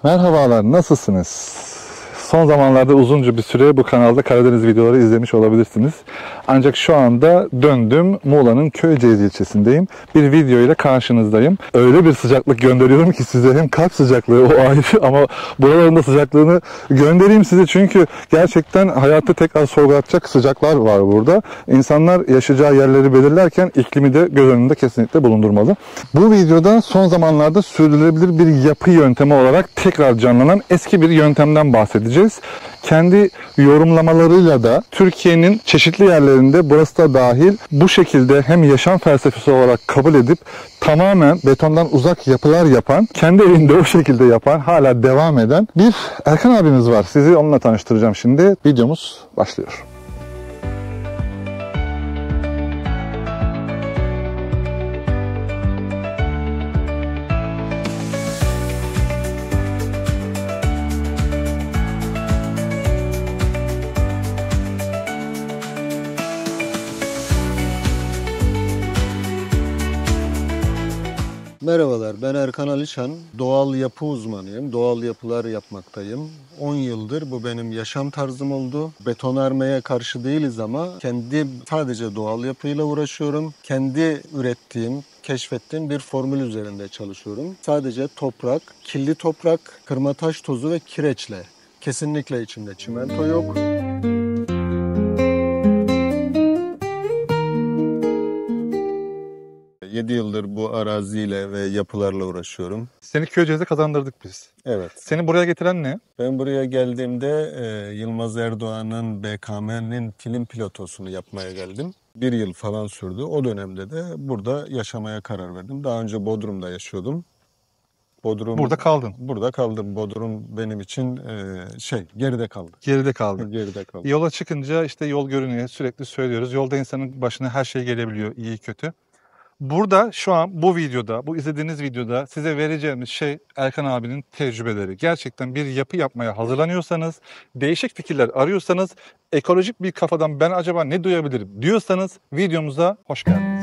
Merhabalar, nasılsınız? Son zamanlarda uzunca bir süre bu kanalda Karadeniz videoları izlemiş olabilirsiniz. Ancak şu anda döndüm, Muğla'nın Köyceğiz ilçesindeyim. Bir video ile karşınızdayım. Öyle bir sıcaklık gönderiyorum ki size, hem kalp sıcaklığı o ayrı ama buraların da sıcaklığını göndereyim size. Çünkü gerçekten hayatı tekrar sorgulatacak sıcaklar var burada. İnsanlar yaşayacağı yerleri belirlerken iklimi de göz önünde kesinlikle bulundurmalı. Bu videoda son zamanlarda sürdürülebilir bir yapı yöntemi olarak tekrar canlanan eski bir yöntemden bahsedeceğiz. Kendi yorumlamalarıyla da Türkiye'nin çeşitli yerlerinde, burası da dahil, bu şekilde hem yaşam felsefesi olarak kabul edip tamamen betondan uzak yapılar yapan, kendi evinde o şekilde yapan, hala devam eden bir Erkan abimiz var. Sizi onunla tanıştıracağım şimdi. Videomuz başlıyor. Merhabalar, ben Erkan Alişan. Doğal yapı uzmanıyım. Doğal yapılar yapmaktayım. 10 yıldır bu benim yaşam tarzım oldu. Betonarmeye karşı değiliz ama sadece doğal yapıyla uğraşıyorum. Kendi ürettiğim, keşfettiğim bir formül üzerinde çalışıyorum. Sadece toprak, kirli toprak, kırmataş tozu ve kireçle. Kesinlikle içinde çimento yok. Yedi yıldır bu araziyle ve yapılarla uğraşıyorum. Seni Köyceğiz'e kazandırdık biz. Evet. Seni buraya getiren ne? Ben buraya geldiğimde Yılmaz Erdoğan'ın BKM'nin film pilotosunu yapmaya geldim. Bir yıl falan sürdü. O dönemde de burada yaşamaya karar verdim. Daha önce Bodrum'da yaşıyordum. Burada kaldın. Burada kaldım. Bodrum benim için geride kaldı. Geride kaldın. Geride kaldı. Yola çıkınca işte yol görünüyor, sürekli söylüyoruz. Yolda insanın başına her şey gelebiliyor, iyi kötü. Burada şu an bu videoda, bu izlediğiniz videoda size vereceğimiz şey Erkan abinin tecrübeleri. Gerçekten bir yapı yapmaya hazırlanıyorsanız, değişik fikirler arıyorsanız, ekolojik bir kafadan ben acaba ne duyabilirim diyorsanız videomuza hoş geldiniz.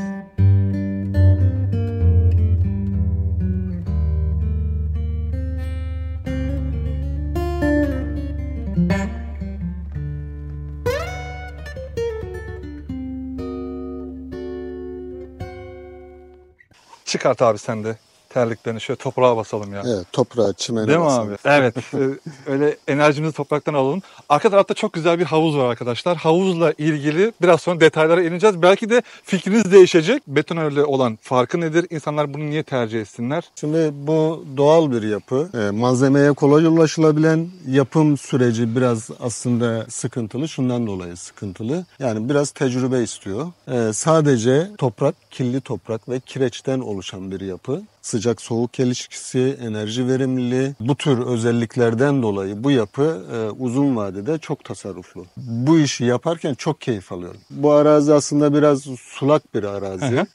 Çıkart abi sen de terliklerini, şöyle toprağa basalım ya. Evet, toprağa, çimene Değil mi basalım. abi? Evet. Öyle enerjimizi topraktan alalım. Arka tarafta çok güzel bir havuz var arkadaşlar. Havuzla ilgili biraz sonra detaylara ineceğiz. Belki de fikriniz değişecek. Betonarme olan farkı nedir? İnsanlar bunu niye tercih etsinler? Şimdi bu doğal bir yapı. Malzemeye kolay ulaşılabilen, yapım süreci biraz aslında sıkıntılı. Şundan dolayı sıkıntılı. Yani biraz tecrübe istiyor. Sadece toprak, kirli toprak ve kireçten oluşan bir yapı. Sıcak soğuk ilişkisi, enerji verimliliği, bu tür özelliklerden dolayı bu yapı uzun vadede çok tasarruflu. Bu işi yaparken çok keyif alıyorum. Bu arazi aslında biraz sulak bir arazi.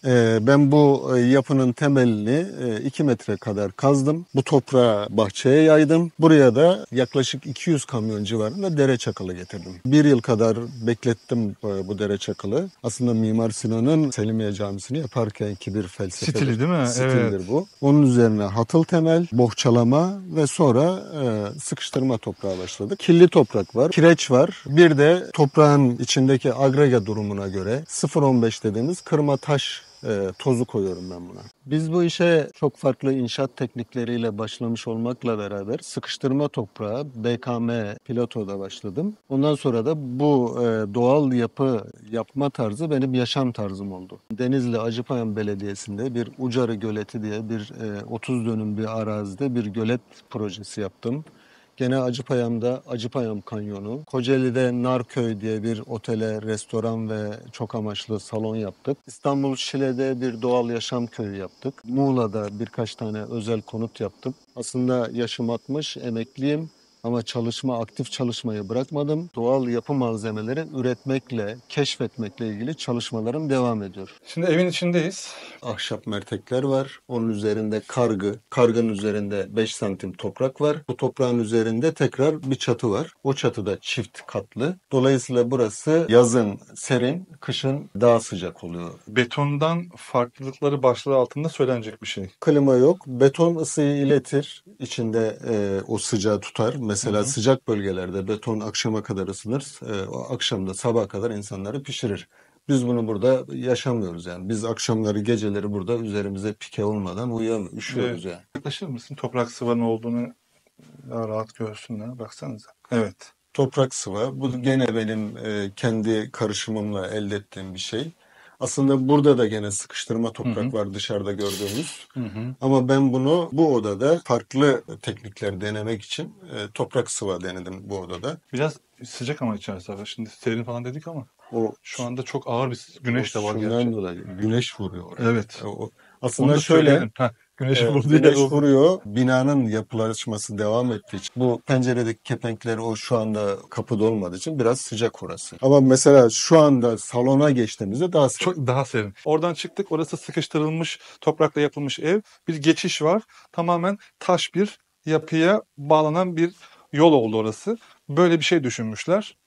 Ben bu yapının temelini 2 metre kadar kazdım. Bu toprağı bahçeye yaydım. Buraya da yaklaşık 200 kamyon civarında dere çakılı getirdim. 1 yıl kadar beklettim bu dere çakılı. Aslında Mimar Sinan'ın Selimiye Camisi'ni yaparkenki bir felsefedir. Stili değil mi? Stildir Evet. bu. Onun üzerine hatıl temel, bohçalama ve sonra sıkıştırma toprağa başladık. Kirli toprak var, kireç var. Bir de toprağın içindeki agrega durumuna göre 0,15 dediğimiz kırma taş tozu koyuyorum ben buna. Biz bu işe çok farklı inşaat teknikleriyle başlamış olmakla beraber sıkıştırma toprağı BKM pilotoda başladım. Ondan sonra da bu doğal yapı yapma tarzı benim yaşam tarzım oldu. Denizli Acıpayam Belediyesi'nde bir Ucarı Göleti diye bir 30 dönüm bir arazide bir gölet projesi yaptım. Gene Acıpayam'da Acıpayam Kanyonu, Kocaeli'de Narköy diye bir otele, restoran ve çok amaçlı salon yaptık. İstanbul Şile'de bir doğal yaşam köyü yaptık. Muğla'da birkaç tane özel konut yaptım. Aslında yaşım 60, emekliyim. Ama aktif çalışmayı bırakmadım. Doğal yapı malzemeleri üretmekle, keşfetmekle ilgili çalışmalarım devam ediyor. Şimdi evin içindeyiz. Ahşap mertekler var. Onun üzerinde kargı. Kargının üzerinde 5 santim toprak var. Bu toprağın üzerinde tekrar bir çatı var. O çatı da çift katlı. Dolayısıyla burası yazın serin, kışın daha sıcak oluyor. Betondan farklılıkları başlığı altında söylenecek bir şey. Klima yok. Beton ısıyı iletir. İçinde o sıcağı tutar. Mesela sıcak bölgelerde beton akşama kadar ısınır. O akşam da sabaha kadar insanları pişirir. Biz bunu burada yaşamıyoruz yani. Biz akşamları, geceleri burada üzerimize pike olmadan uyuyamıyoruz, üşüyoruz yani. Yaklaşır mısın? Toprak sıvanın olduğunu daha rahat görsünler. Baksanıza. Evet. Toprak sıva. Bu gene benim kendi karışımımla elde ettiğim bir şey. Aslında burada da gene sıkıştırma toprak var dışarıda gördüğümüz. Ama ben bunu bu odada farklı teknikler denemek için toprak sıva denedim bu odada. Biraz sıcak ama içerisi abi. Şimdi serin falan dedik ama O şu anda çok ağır bir güneş de var şundan gerçi. dolayı güneş vuruyor oraya. Evet. Onu Aslında da şöyle söyleyelim. Güneş vurduğu yer güneş oldu. vuruyor. Binanın yapılaşması devam ettiği için bu penceredeki kepenkler o şu anda kapıda olmadığı için biraz sıcak orası. Ama mesela şu anda salona geçtiğimizde daha sıcak. Çok daha serin. Oradan çıktık. Orası sıkıştırılmış, toprakla yapılmış ev. Bir geçiş var. Tamamen taş bir yapıya bağlanan bir yol oldu orası. Böyle bir şey düşünmüşler.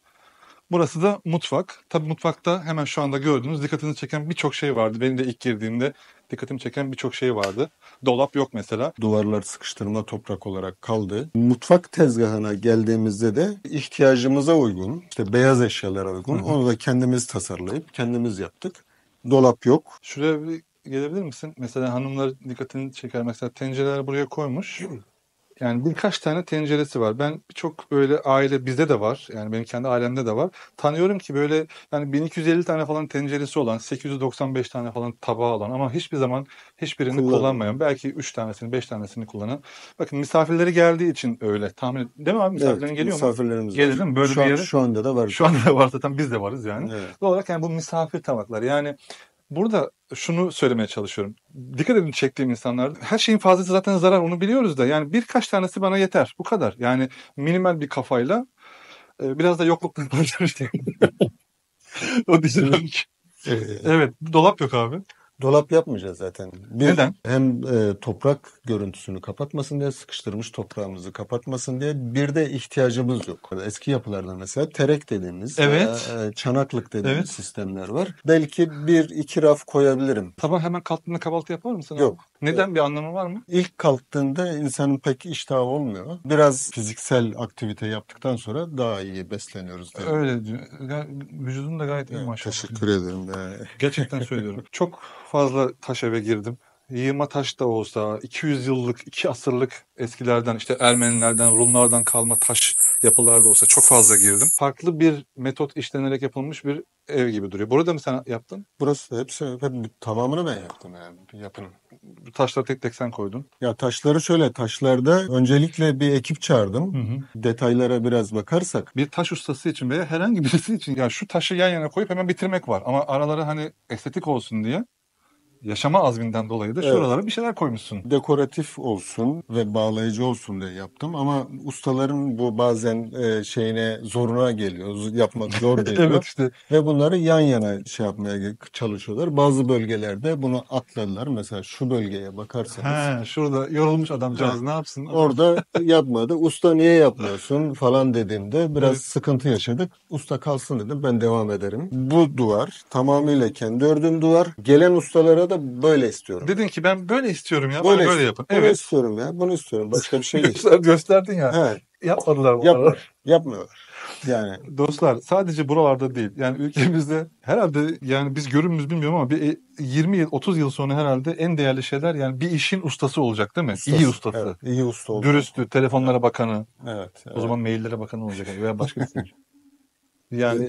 Burası da mutfak. Tabii mutfakta hemen şu anda gördüğünüz dikkatinizi çeken birçok şey vardı. Benim de ilk girdiğimde dikkatimi çeken birçok şey vardı. Dolap yok mesela. Duvarlar sıkıştırma toprak olarak kaldı. Mutfak tezgahına geldiğimizde de ihtiyacımıza uygun, işte beyaz eşyalara uygun. Onu da kendimiz tasarlayıp kendimiz yaptık. Dolap yok. Şuraya bir gelebilir misin? Mesela hanımlar dikkatini çeker. Mesela tencereler buraya koymuş. Yani birkaç tane tenceresi var. Ben birçok böyle aile bizde de var. Yani benim kendi ailemde de var. Tanıyorum ki böyle yani 1250 tane falan tenceresi olan, 895 tane falan tabağı olan ama hiçbir zaman hiçbirini kullanmayan, belki 3 tanesini, 5 tanesini kullanan. Bakın misafirleri geldiği için öyle tahmin değil mi abi? Misafirlerin geliyor mu? Misafirlerimiz Gelir var. değil mi? Böyle bir yere. Şu anda da var. Şu anda da var zaten biz de varız yani. Evet. Doğal olarak yani bu misafir tabaklar. Yani burada şunu söylemeye çalışıyorum. Dikkat edin çektiğim insanlar. Her şeyin fazlası zaten zarar onu biliyoruz da. Yani birkaç tanesi bana yeter. Bu kadar. Yani minimal bir kafayla biraz da yokluktan kurtarır. O diyeceğim ki. Evet. Dolap yok abi. Dolap yapmayacağız zaten. Neden? Hem toprak görüntüsünü kapatmasın diye, sıkıştırmış toprağımızı kapatmasın diye, bir de ihtiyacımız yok. Eski yapılarda mesela terek dediğimiz, Evet. çanaklık dediğimiz Evet. sistemler var. Belki bir iki raf koyabilirim. Sabah hemen kalktığında kahvaltı yapar mısın abi? Yok. Neden? Bir anlamı var mı? İlk kalktığında insanın pek iştahı olmuyor. Biraz fiziksel aktivite yaptıktan sonra daha iyi besleniyoruz diye. Öyle diyor. Vücudun da gayet iyi Evet, maşallah. teşekkür ederim. Gerçekten söylüyorum. Çok fazla taş eve girdim. Yığma taş da olsa, 200 yıllık, 2 asırlık eskilerden, işte Ermenilerden, Rumlardan kalma taş yapılar da olsa çok fazla girdim. Farklı bir metot işlenerek yapılmış bir ev gibi duruyor. Burada mı sen yaptın? Burası hep tamamını ben yaptım yani yapının. Taşları tek tek sen koydun. Ya taşları şöyle, taşlarda öncelikle bir ekip çağırdım. Detaylara biraz bakarsak. Bir taş ustası için veya herhangi birisi için ya şu taşı yan yana koyup hemen bitirmek var. Ama araları hani estetik olsun diye yaşama azminden dolayı da şuralara bir şeyler koymuşsun. Dekoratif olsun ve bağlayıcı olsun diye yaptım ama ustaların bu bazen şeyine zoruna geliyor. Yapmak zor geliyor. Evet işte. Ve bunları yan yana şey yapmaya çalışıyorlar. Bazı bölgelerde bunu atladılar. Mesela şu bölgeye bakarsanız. He, şurada yorulmuş adamcağız ne yapsın? Orada yapmadı. Usta niye yapmıyorsun falan dediğimde biraz Evet. sıkıntı yaşadık. Usta kalsın dedim, ben devam ederim. Bu duvar tamamıyla kendi ördüğüm duvar. Gelen ustalara da böyle istiyorum. Dedin ki ben böyle istiyorum ya. Böyle, böyle yapın. Bunu Evet. istiyorum ya. Bunu istiyorum. Başka bir şey değil. Gösterdin ya. He, Yapmadılar bunları. yapmıyorlar. Yani Dostlar sadece buralarda değil. Yani ülkemizde herhalde yani biz görür müyüz bilmiyorum ama bir 20 yıl 30 yıl sonra herhalde en değerli şeyler yani bir işin ustası olacak değil mi? İyi ustası. Evet, iyi usta oldu. Dürüstü, telefonlara bakanı. Evet. O zaman maillere bakanı olacak veya başka bir şey. Yani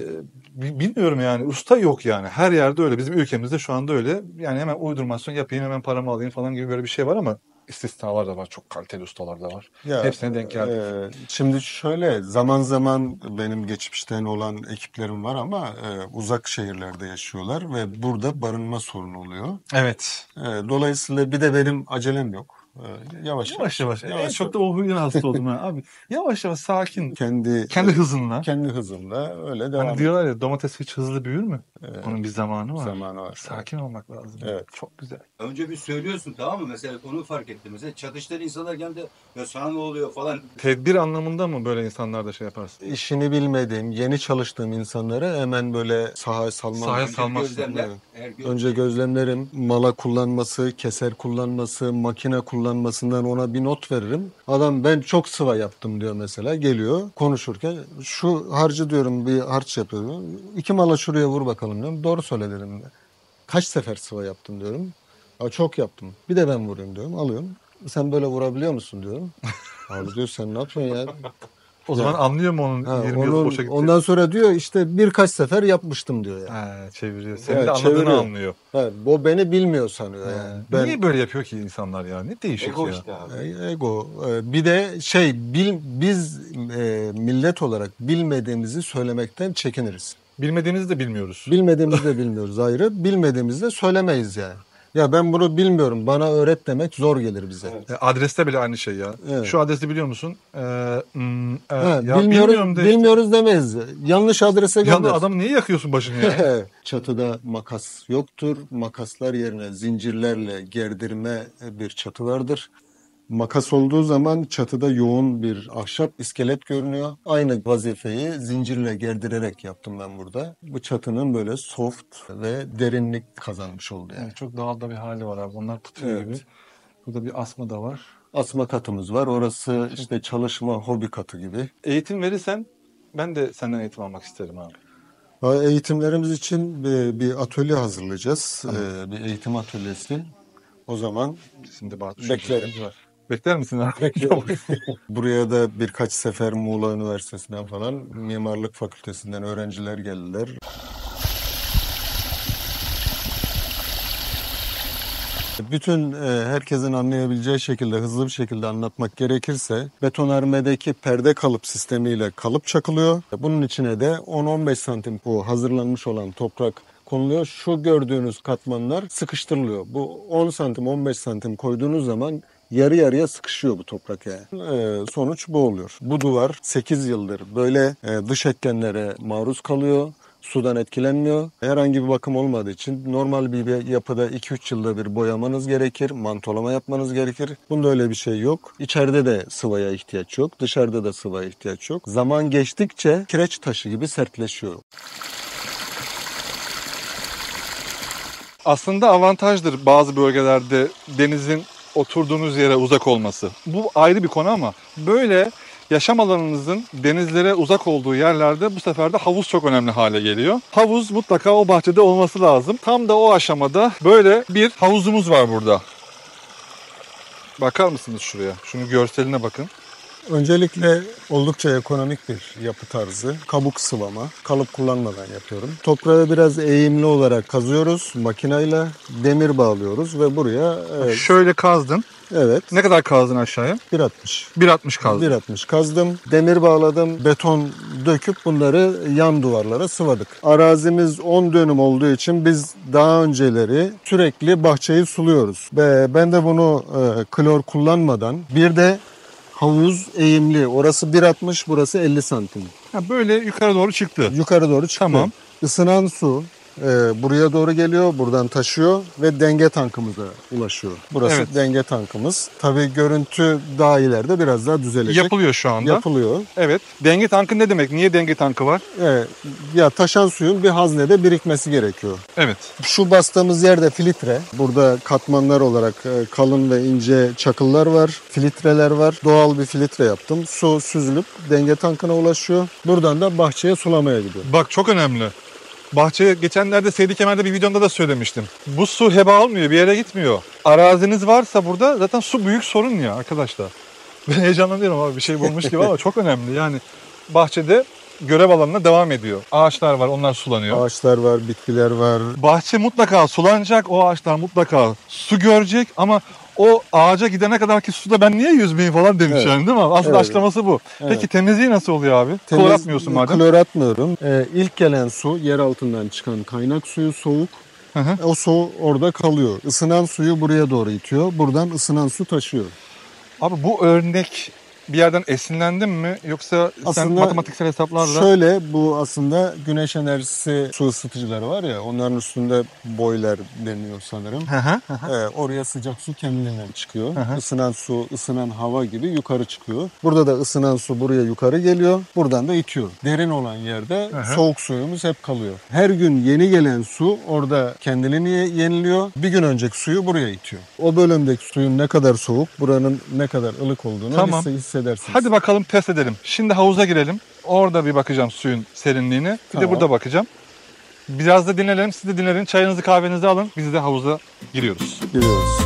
bilmiyorum yani usta yok yani. Her yerde öyle. Bizim ülkemizde şu anda öyle. Yani hemen uydurmasyon yapayım hemen paramı alayım falan gibi böyle bir şey var ama istisnalar da var. Çok kaliteli ustalar da var. Hepsine denk geldik. Şimdi şöyle zaman zaman benim geçmişten olan ekiplerim var ama uzak şehirlerde yaşıyorlar ve burada barınma sorunu oluyor. Evet. Dolayısıyla bir de benim acelem yok. Yavaş Yavaş yavaş. Evet, çok da o huydan hasta oldum ha. Abi yavaş yavaş sakin. kendi Hızınla. kendi hızımla öyle devam Hani diyorlar ya domates hiç hızlı büyür mü? Evet. Onun bir zamanı var. Zamanı var. Sakin olmak lazım. Evet. Çok güzel. Önce bir söylüyorsun, tamam mı? Mesela onu fark ettim. Mesela çatıştan insanlar geldi, ya sana ne oluyor falan. Tedbir anlamında mı böyle insanlar da şey yaparsın? İşini bilmediğim, yeni çalıştığım insanları hemen böyle sahaya salmam. Sahaya Önce salmazsın. gözlemler. Evet. Eğer Önce gözlemlerim, mala kullanması, keser kullanması, makine kullanmasından ona bir not veririm. Adam ben çok sıva yaptım diyor mesela, geliyor konuşurken şu harcı diyorum, bir harç yapıyorum. 2 mala şuraya vur bakalım diyorum. Doğru söyle dedim. Kaç sefer sıva yaptım diyorum. Çok yaptım. Bir de ben vurayım diyorum. Alıyorum. Sen böyle vurabiliyor musun diyorum. Abi diyor sen ne yapıyorsun ya? O zaman anlıyor mu onun Ha, 20 yıl boşa gitti? ondan sonra diyor işte birkaç sefer yapmıştım diyor ya. Ha, çeviriyor. Senin Evet, de anladığını çeviriyor. anlıyor. Ha, o beni bilmiyor sanıyor yani. Ben Niye böyle yapıyor ki insanlar ya? Ne değişik ego ya. işte abi. ego. Bir de biz millet olarak bilmediğimizi söylemekten çekiniriz. Bilmediğimizi de bilmiyoruz. Bilmediğimizi de bilmiyoruz ayrı. Bilmediğimizi de söylemeyiz yani. Ya ben bunu bilmiyorum. Bana öğret demek zor gelir bize. Evet. Adreste bile aynı şey ya. Evet. Şu adresi biliyor musun? Ha, Ya bilmiyorum de. bilmiyoruz demeyiz. Yanlış adrese Ya gönder. adamı niye yakıyorsun başını ya? Çatıda makas yoktur. Makaslar yerine zincirlerle gerdirme bir çatı vardır. Makas olduğu zaman çatıda yoğun bir ahşap iskelet görünüyor. Aynı vazifeyi zincirle gerdirerek yaptım ben burada. Bu çatının böyle soft ve derinlik kazanmış oldu yani. Evet, çok doğal da bir hali var abi. Onlar tutuyor Evet. gibi. Burada bir asma da var. Asma katımız var. Orası işte çalışma, hobi katı gibi. Eğitim verirsen ben de senden eğitim almak isterim abi. Eğitimlerimiz için bir atölye hazırlayacağız. Bir eğitim atölyesi. O zaman Şimdi bazı Beklerim. düşüncelerimiz var. Bekler misin abi? bekliyorum. Buraya da birkaç sefer Muğla Üniversitesi'nden falan, Mimarlık Fakültesinden öğrenciler geldiler. Bütün herkesin anlayabileceği şekilde, hızlı bir şekilde anlatmak gerekirse betonarmedeki perde kalıp sistemiyle kalıp çakılıyor. Bunun içine de 10-15 santim bu hazırlanmış olan toprak konuluyor. Şu gördüğünüz katmanlar sıkıştırılıyor. Bu 10 santim, 15 santim koyduğunuz zaman yarı yarıya sıkışıyor bu toprak yani. Sonuç bu oluyor. Bu duvar 8 yıldır böyle dış etkenlere maruz kalıyor. Sudan etkilenmiyor. Herhangi bir bakım olmadığı için normal bir yapıda 2-3 yılda bir boyamanız gerekir. Mantolama yapmanız gerekir. Bunda öyle bir şey yok. İçeride de sıvaya ihtiyaç yok. Dışarıda da sıvaya ihtiyaç yok. Zaman geçtikçe kireç taşı gibi sertleşiyor. Aslında avantajdır bazı bölgelerde denizin oturduğunuz yere uzak olması. Bu ayrı bir konu ama böyle yaşam alanınızın denizlere uzak olduğu yerlerde bu sefer de havuz çok önemli hale geliyor. Havuz mutlaka o bahçede olması lazım. Tam da o aşamada böyle bir havuzumuz var burada. Bakar mısınız şuraya? Şunun görseline bakın. Öncelikle oldukça ekonomik bir yapı tarzı. Kabuk sıvama, kalıp kullanmadan yapıyorum. Toprağı biraz eğimli olarak kazıyoruz makineyle, demir bağlıyoruz ve buraya Şöyle kazdın. evet Ne kadar kazdın aşağıya? 1.60. 1.60 kazdın. 1.60 kazdım, demir bağladım, beton döküp bunları yan duvarlara sıvadık. Arazimiz 10 dönüm olduğu için biz daha önceleri sürekli bahçeyi suluyoruz. Ve ben de bunu klor kullanmadan bir de havuz eğimli. Orası 1.60, burası 50 santim. Ha, böyle yukarı doğru çıktı. Yukarı doğru çıktı. Tamam. Isınan su buraya doğru geliyor, buradan taşıyor ve denge tankımıza ulaşıyor. Burası Evet. denge tankımız. Tabii görüntü daha ileride biraz daha düzelecek. Yapılıyor şu anda. Yapılıyor. Evet. Denge tankı ne demek? Niye denge tankı var? Ya taşan suyun bir haznede birikmesi gerekiyor. Evet. Şu bastığımız yerde filtre. Burada katmanlar olarak kalın ve ince çakıllar var. Filtreler var. Doğal bir filtre yaptım. Su süzülüp denge tankına ulaşıyor. Buradan da bahçeye sulamaya gidiyor. Bak çok önemli. Bahçeye geçenlerde Seydi Kemer'de bir videomda da söylemiştim. Bu su heba olmuyor, bir yere gitmiyor. Araziniz varsa burada zaten su büyük sorun ya arkadaşlar. Ben heyecanlanıyorum abi bir şey bulmuş gibi ama çok önemli. Yani bahçede görev alanına devam ediyor. Ağaçlar var, onlar sulanıyor. Ağaçlar var, bitkiler var. Bahçe mutlaka sulanacak, o ağaçlar mutlaka su görecek ama o ağaca gidene kadar ki suda ben niye yüzmeyeyim falan demiş Evet. yani değil mi? Aslında Evet. açıklaması bu. Evet. Peki temizliği nasıl oluyor abi? Klor atmıyorsun madem. Klor atmıyorum. İlk gelen su yer altından çıkan kaynak suyu soğuk. hı. O su orada kalıyor. Isınan suyu buraya doğru itiyor. Buradan ısınan su taşıyor. Abi bu örnek bir yerden esinlendin mi? Yoksa sen Aslında matematiksel hesaplarla... Şöyle, bu aslında güneş enerjisi su ısıtıcıları var ya, onların üstünde boiler deniyor sanırım. Hı hı. Oraya sıcak su kendiliğinden çıkıyor. Hı hı. Isınan su, ısınan hava gibi yukarı çıkıyor. Burada da ısınan su buraya yukarı geliyor. Buradan da itiyor. Derin olan yerde Hı hı. soğuk suyumuz hep kalıyor. Her gün yeni gelen su orada kendini yeniliyor. Bir gün önceki suyu buraya itiyor. O bölümdeki suyun ne kadar soğuk, buranın ne kadar ılık olduğunu Tamam. hissedersiniz. Hadi bakalım test edelim. Şimdi havuza girelim. Orada bir bakacağım suyun serinliğine. Bir Tamam. de burada bakacağım. Biraz da dinlenelim. Siz de dinlenin. Çayınızı kahvenizi alın. Biz de havuza giriyoruz. Giriyoruz.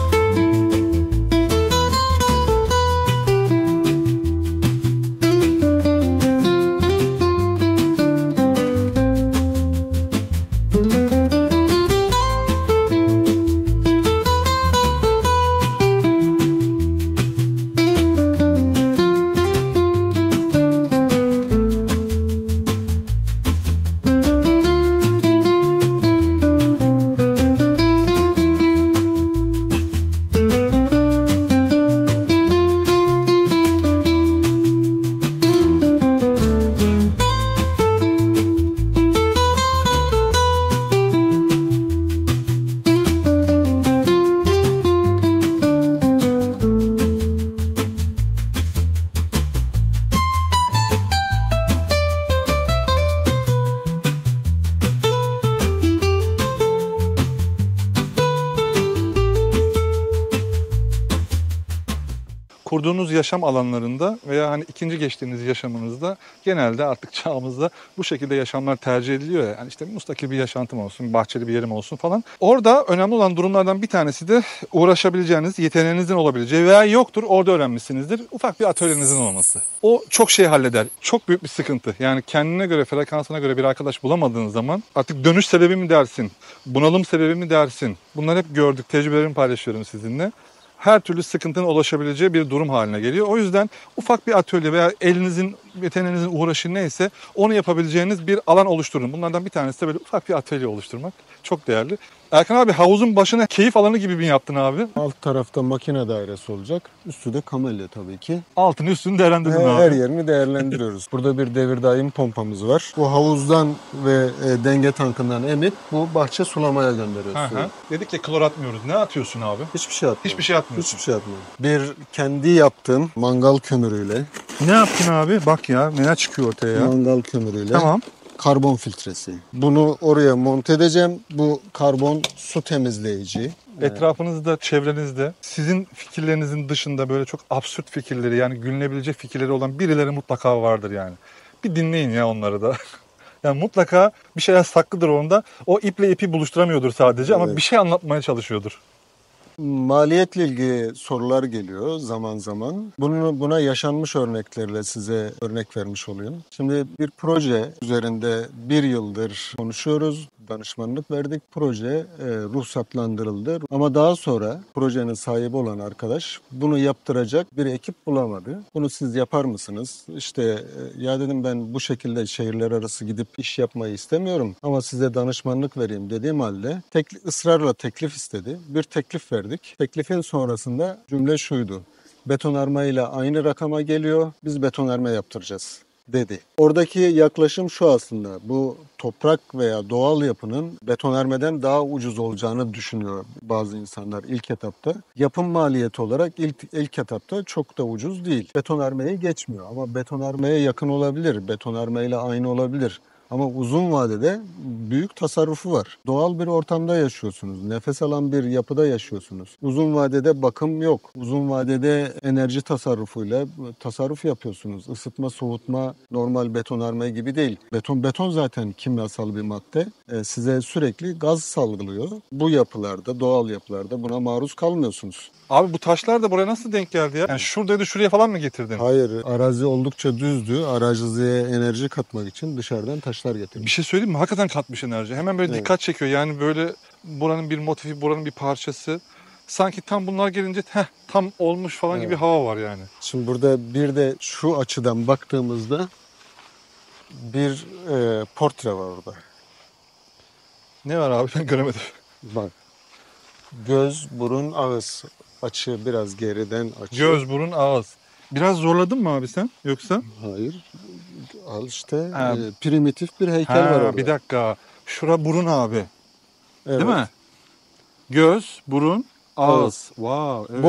Kurduğunuz yaşam alanlarında veya hani ikinci geçtiğiniz yaşamınızda genelde artık çağımızda bu şekilde yaşamlar tercih ediliyor ya. Yani işte müstakil bir yaşantım olsun, bahçeli bir yerim olsun falan. Orada önemli olan durumlardan bir tanesi de uğraşabileceğiniz, yeteneğinizin olabileceği veya yoktur, orada öğrenmişsinizdir. Ufak bir atölyenizin olması. O çok şey halleder. Çok büyük bir sıkıntı. Yani kendine göre, frekansına göre bir arkadaş bulamadığın zaman artık dönüş sebebi mi dersin, bunalım sebebi mi dersin? Bunları hep gördük, tecrübelerimi paylaşıyorum sizinle. Her türlü sıkıntının ulaşabileceği bir durum haline geliyor. O yüzden ufak bir atölye veya elinizin, yeteneğinizin uğraşı neyse onu yapabileceğiniz bir alan oluşturun. Bunlardan bir tanesi de böyle ufak bir atölye oluşturmak. Çok değerli. Erkan abi, havuzun başına keyif alanı gibi mi yaptın abi? Alt tarafta makine dairesi olacak. Üstü de kamelya tabii ki. Altını üstünü değerlendirdin abi. Her yerini değerlendiriyoruz. Burada bir devir daim pompamız var. Bu havuzdan ve denge tankından emip bu bahçe sulamaya gönderiyoruz suyu. Dedik ya klor atmıyoruz. Ne atıyorsun abi? Hiçbir şey atmıyor. Hiçbir şey atmıyorsun. Hiçbir şey atmıyor. Bir kendi yaptığım mangal kömürüyle. Ne yaptın abi? Bak ya neler çıkıyor ortaya ya. Mangal kömürüyle. Tamam. Karbon filtresi. Bunu oraya monte edeceğim. Bu karbon su temizleyici. Etrafınızda, çevrenizde sizin fikirlerinizin dışında böyle çok absürt fikirleri, yani gülünebilecek fikirleri olan birileri mutlaka vardır yani. Bir dinleyin ya onları da. Yani mutlaka bir şeyler saklıdır onda. O iple ipi buluşturamıyordur sadece ama Evet. bir şey anlatmaya çalışıyordur. Maliyetle ilgili sorular geliyor zaman zaman. Buna yaşanmış örneklerle size örnek vermiş olayım. Şimdi bir proje üzerinde bir yıldır konuşuyoruz. Danışmanlık verdik. Proje ruhsatlandırıldı. Ama daha sonra projenin sahibi olan arkadaş bunu yaptıracak bir ekip bulamadı. Bunu siz yapar mısınız? İşte ya dedim, ben bu şekilde şehirler arası gidip iş yapmayı istemiyorum ama size danışmanlık vereyim dediğim halde ısrarla teklif istedi. Bir teklif verdik. Teklifin sonrasında cümle şuydu: betonarme ile aynı rakama geliyor, biz betonarme yaptıracağız dedi. Oradaki yaklaşım şu aslında: bu toprak veya doğal yapının betonarmeden daha ucuz olacağını düşünüyor bazı insanlar ilk etapta. Yapım maliyeti olarak ilk etapta çok da ucuz değil. Betonarmeyi geçmiyor ama betonarmeye yakın olabilir, betonarmeyle aynı olabilir. Ama uzun vadede büyük tasarrufu var. Doğal bir ortamda yaşıyorsunuz. Nefes alan bir yapıda yaşıyorsunuz. Uzun vadede bakım yok. Uzun vadede enerji tasarrufuyla tasarruf yapıyorsunuz. Isıtma, soğutma normal betonarme gibi değil. Beton zaten kimyasal bir madde. Size sürekli gaz salgılıyor. Bu yapılarda, doğal yapılarda buna maruz kalmıyorsunuz. Abi bu taşlar da buraya nasıl denk geldi ya? Yani şuradaydı, şuraya falan mı getirdin? Hayır, arazi oldukça düzdü. Araziye enerji katmak için dışarıdan taşlar getirdim. Bir şey söyleyeyim mi? Hakikaten katmış enerji. Hemen böyle Evet. dikkat çekiyor. Yani böyle buranın bir motifi, buranın bir parçası. Sanki tam bunlar gelince tam olmuş falan gibi bir hava var yani. Şimdi burada bir de şu açıdan baktığımızda bir portre var orada. Ne var abi, ben göremedim. Bak. Göz, burun, ağız. Açı biraz geriden açı. Göz, burun, ağız. Biraz zorladın mı abi sen yoksa? Hayır. Al işte Ha. primitif bir heykel var orada. Bir dakika. Şura burun abi. Evet. Değil mi? Göz, burun, ağız. Wow, evet.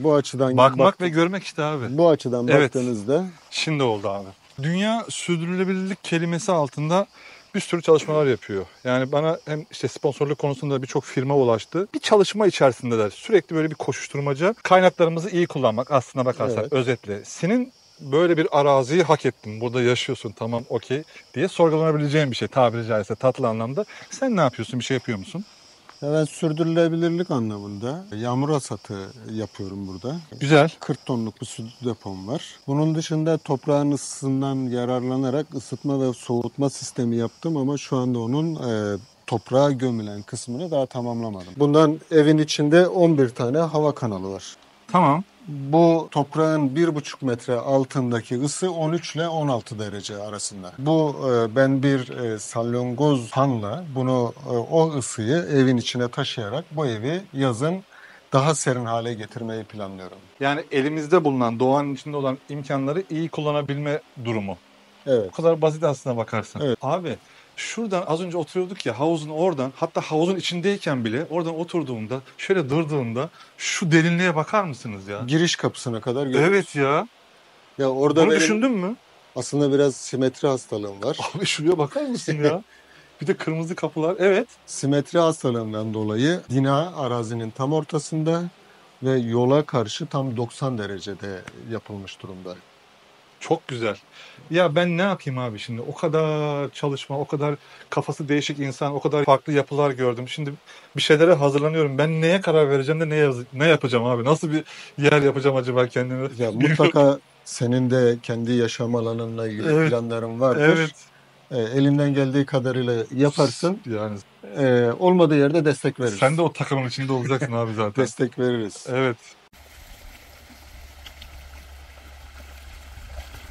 Bu açıdan Bakmak ve görmek işte abi. bu açıdan Evet. baktığınızda Şimdi oldu abi. Dünya sürdürülebilirlik kelimesi altında bir sürü çalışmalar yapıyor. Yani bana hem işte sponsorluk konusunda birçok firma ulaştı. Bir çalışma içerisindeler. Sürekli böyle bir koşuşturmaca. Kaynaklarımızı iyi kullanmak aslına bakarsan Evet. özetle. Senin böyle bir araziyi hak ettin. Burada yaşıyorsun, tamam, okey diye sorgulanabileceğin bir şey tabiri caizse tatlı anlamda. Sen ne yapıyorsun? Bir şey yapıyor musun? ben sürdürülebilirlik anlamında yağmur hasatı yapıyorum burada. Güzel. 40 tonluk bir su depom var. Bunun dışında toprağın ısısından yararlanarak ısıtma ve soğutma sistemi yaptım ama şu anda onun toprağa gömülen kısmını daha tamamlamadım. Bundan evin içinde 11 tane hava kanalı var. Tamam. Bu toprağın 1,5 metre altındaki ısı 13 ile 16 derece arasında. Bu ben bir salyangoz fanla bunu o ısıyı evin içine taşıyarak bu evi yazın daha serin hale getirmeyi planlıyorum. Yani elimizde bulunan, doğanın içinde olan imkanları iyi kullanabilme durumu. Evet. O kadar basit aslına bakarsan. Evet. Abi şuradan az önce oturuyorduk ya, havuzun oradan, hatta havuzun içindeyken bile oradan oturduğumda, şöyle durduğumda şu derinliğe bakar mısınız ya? Giriş kapısına kadar görüyoruz. Evet ya. Ya orada Bunu benim düşündün mü? aslında biraz simetri hastalığım var. Abi şuraya bakar mısın ya? Bir de kırmızı kapılar. Evet. Simetri hastalığından dolayı bina arazinin tam ortasında ve yola karşı tam 90 derecede yapılmış durumda. Çok güzel. Ya ben ne yapayım abi şimdi? O kadar çalışma, o kadar kafası değişik insan, o kadar farklı yapılar gördüm. Şimdi bir şeylere hazırlanıyorum. Ben neye karar vereceğim de ne yapacağım abi? Nasıl bir yer yapacağım acaba kendime? Ya mutlaka senin de kendi yaşam alanınla ilgili Evet. planların vardır. Evet. Elinden geldiği kadarıyla yaparsın. Yani Olmadığı yerde destek veririz. sen de o takımın içinde olacaksın abi zaten. Destek veririz. Evet.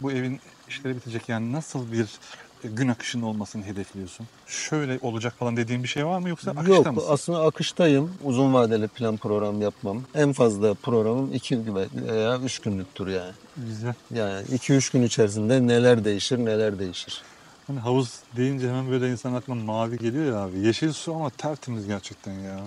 Bu evin işleri bitecek, yani nasıl bir gün akışının olmasını hedefliyorsun? Şöyle olacak falan dediğin bir şey var mı, yoksa akışta Yok, mısın? aslında akıştayım. Uzun vadeli plan program yapmam. En fazla programım 2 veya 3 günlüktür yani. Güzel. Yani 2-3 gün içerisinde neler değişir, neler değişir. Hani havuz deyince hemen böyle insan aklına mavi geliyor ya abi. Yeşil su ama tertemiz gerçekten ya.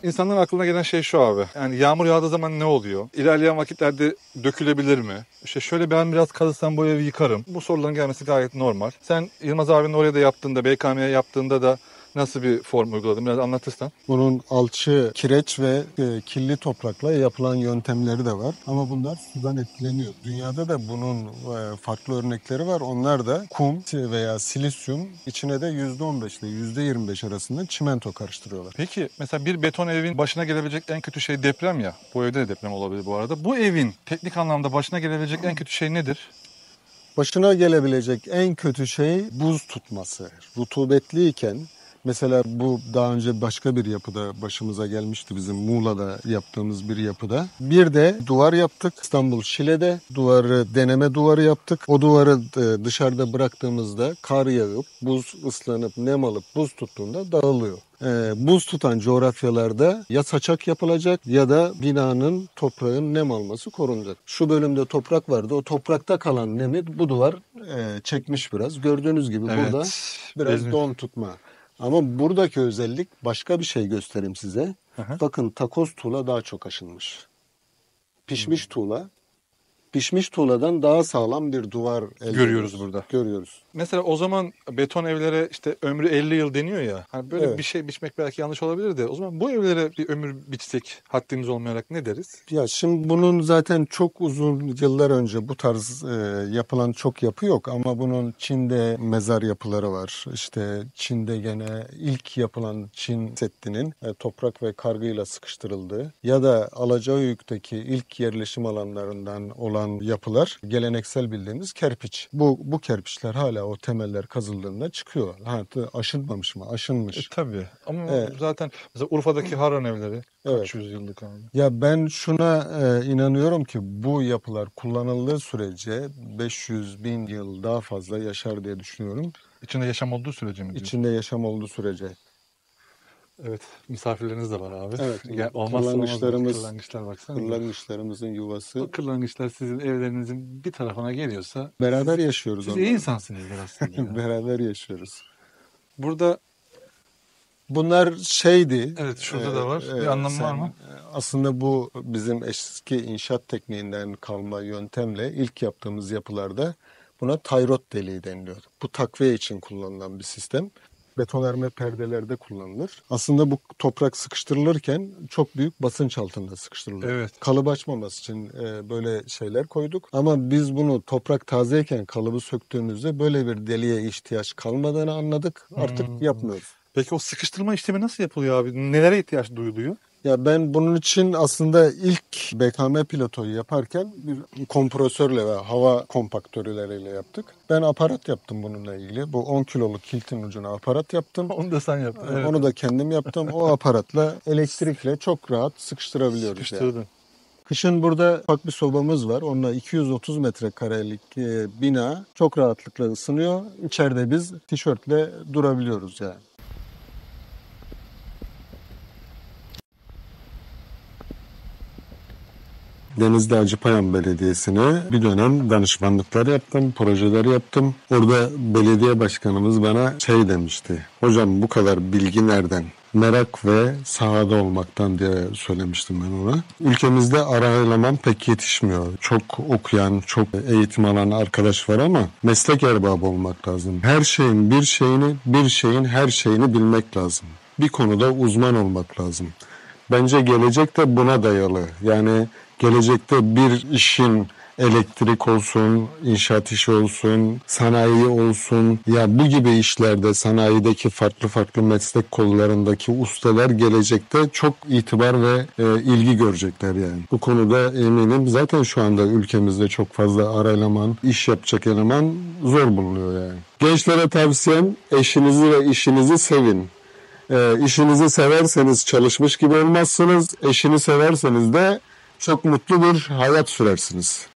İnsanların aklına gelen şey şu abi. Yani yağmur yağdığı zaman ne oluyor? İlerleyen vakitlerde dökülebilir mi? İşte şöyle ben biraz kazısam bu evi yıkarım. Bu soruların gelmesi gayet normal. Sen Yılmaz abinin oraya da yaptığında, BKM'ye yaptığında da nasıl bir form uyguladın? Biraz anlatırsan. Bunun alçı, kireç ve kirli toprakla yapılan yöntemleri de var. Ama bunlar sudan etkileniyor. Dünyada da bunun farklı örnekleri var. Onlar da kum veya silisyum, içine de %15 ile %25 arasında çimento karıştırıyorlar. Peki mesela bir beton evin başına gelebilecek en kötü şey deprem ya. Bu evde de deprem olabilir bu arada. Bu evin teknik anlamda başına gelebilecek en kötü şey nedir? Başına gelebilecek en kötü şey buz tutması. Rutubetliyken, mesela bu daha önce başka bir yapıda başımıza gelmişti, bizim Muğla'da yaptığımız bir yapıda. Bir de duvar yaptık İstanbul Şile'de. Deneme duvarı yaptık. O duvarı dışarıda bıraktığımızda kar yağıp, buz ıslanıp, nem alıp buz tuttuğunda dağılıyor. Buz tutan coğrafyalarda ya saçak yapılacak ya da binanın, toprağın nem alması korunacak. Şu bölümde toprak vardı. O toprakta kalan nemi bu duvar çekmiş biraz. Gördüğünüz gibi burada biraz don tutma. Ama buradaki özellik, başka bir şey göstereyim size. Hı. Bakın takoz tuğla daha çok aşınmış. Pişmiş tuğla. Pişmiş tuğladan daha sağlam bir duvar elde Görüyoruz ediyoruz. burada. Görüyoruz. Mesela o zaman beton evlere işte ömrü 50 yıl deniyor ya. Hani böyle Evet. bir şey biçmek belki yanlış olabilir de, o zaman bu evlere bir ömür biçsek haddimiz olmayarak ne deriz? Ya şimdi bunun zaten çok uzun yıllar önce bu tarz yapılan çok yapı yok, ama bunun Çin'de mezar yapıları var. İşte Çin'de gene ilk yapılan Çin Seddi'nin toprak ve kargıyla sıkıştırıldığı ya da Alacayük'teki ilk yerleşim alanlarından olan yapılar geleneksel bildiğimiz kerpiç. Bu kerpiçler hala veya o temeller kazıldığında çıkıyor. Aşınmamış mı? Aşınmış. Tabii. Ama Evet. zaten mesela Urfa'daki Harran evleri Evet. kaç yüzyıllık abi. Ya ben şuna inanıyorum ki bu yapılar kullanıldığı sürece 500.000 yıl daha fazla yaşar diye düşünüyorum. İçinde yaşam olduğu sürece mi diyorsun? İçinde yaşam olduğu sürece. Evet. Misafirleriniz de var abi. Evet. Olmazsa olmaz. Kırlangıçlarımız- Kırlangıçlar baksana. Kırlangıçlarımızın yuvası. O kırlangıçlar sizin evlerinizin bir tarafına geliyorsa Beraber yaşıyoruz siz onlarla. iyi insansınızdır aslında. ya. Beraber yaşıyoruz. Burada Bunlar şeydi. evet şurada da var. Bir anlamı var mı? Aslında bu bizim eski inşaat tekniğinden kalma yöntemle ilk yaptığımız yapılarda buna tayrot deliği deniliyor. Bu takviye için kullanılan bir sistem. Betonarme perdelerde kullanılır. Aslında bu toprak sıkıştırılırken çok büyük basınç altında sıkıştırılır. Evet. Kalıp açmaması için böyle şeyler koyduk. Ama biz bunu toprak tazeyken kalıbı söktüğümüzde böyle bir deliğe ihtiyaç kalmadığını anladık. Artık yapmıyoruz. Peki o sıkıştırma işlemi nasıl yapılıyor abi? Nelere ihtiyaç duyuluyor? Ya ben bunun için aslında ilk BKM pilotoyu yaparken bir kompresörle ve hava kompaktörleriyle yaptık. Ben aparat yaptım bununla ilgili. Bu 10 kiloluk kiltin ucuna aparat yaptım. Onu da sen yaptın. Evet. Onu da kendim yaptım. O aparatla elektrikle çok rahat sıkıştırabiliyoruz. Yani. Sıkıştırdın. Kışın burada ufak bir sobamız var. Onunla 230 metrekarelik bina çok rahatlıkla ısınıyor. İçeride biz tişörtle durabiliyoruz yani. Denizli Acıpayam Belediyesi'ne bir dönem danışmanlıklar yaptım, projeler yaptım. Orada belediye başkanımız bana şey demişti. Hocam bu kadar bilgi nereden? Merak ve sahada olmaktan diye söylemiştim ben ona. Ülkemizde ara eleman pek yetişmiyor. Çok okuyan, çok eğitim alan arkadaş var ama meslek erbabı olmak lazım. Her şeyin her şeyini bilmek lazım. Bir konuda uzman olmak lazım. Bence gelecek de buna dayalı. Yani gelecekte bir işin elektrik olsun, inşaat işi olsun, sanayi olsun, ya bu gibi işlerde sanayideki farklı meslek kollarındaki ustalar gelecekte çok itibar ve ilgi görecekler yani. Bu konuda eminim. Zaten şu anda ülkemizde çok fazla ara eleman, iş yapacak eleman zor bulunuyor yani. Gençlere tavsiyem eşinizi ve işinizi sevin. İşinizi severseniz çalışmış gibi olmazsınız. Eşini severseniz de çok mutlu bir hayat sürersiniz.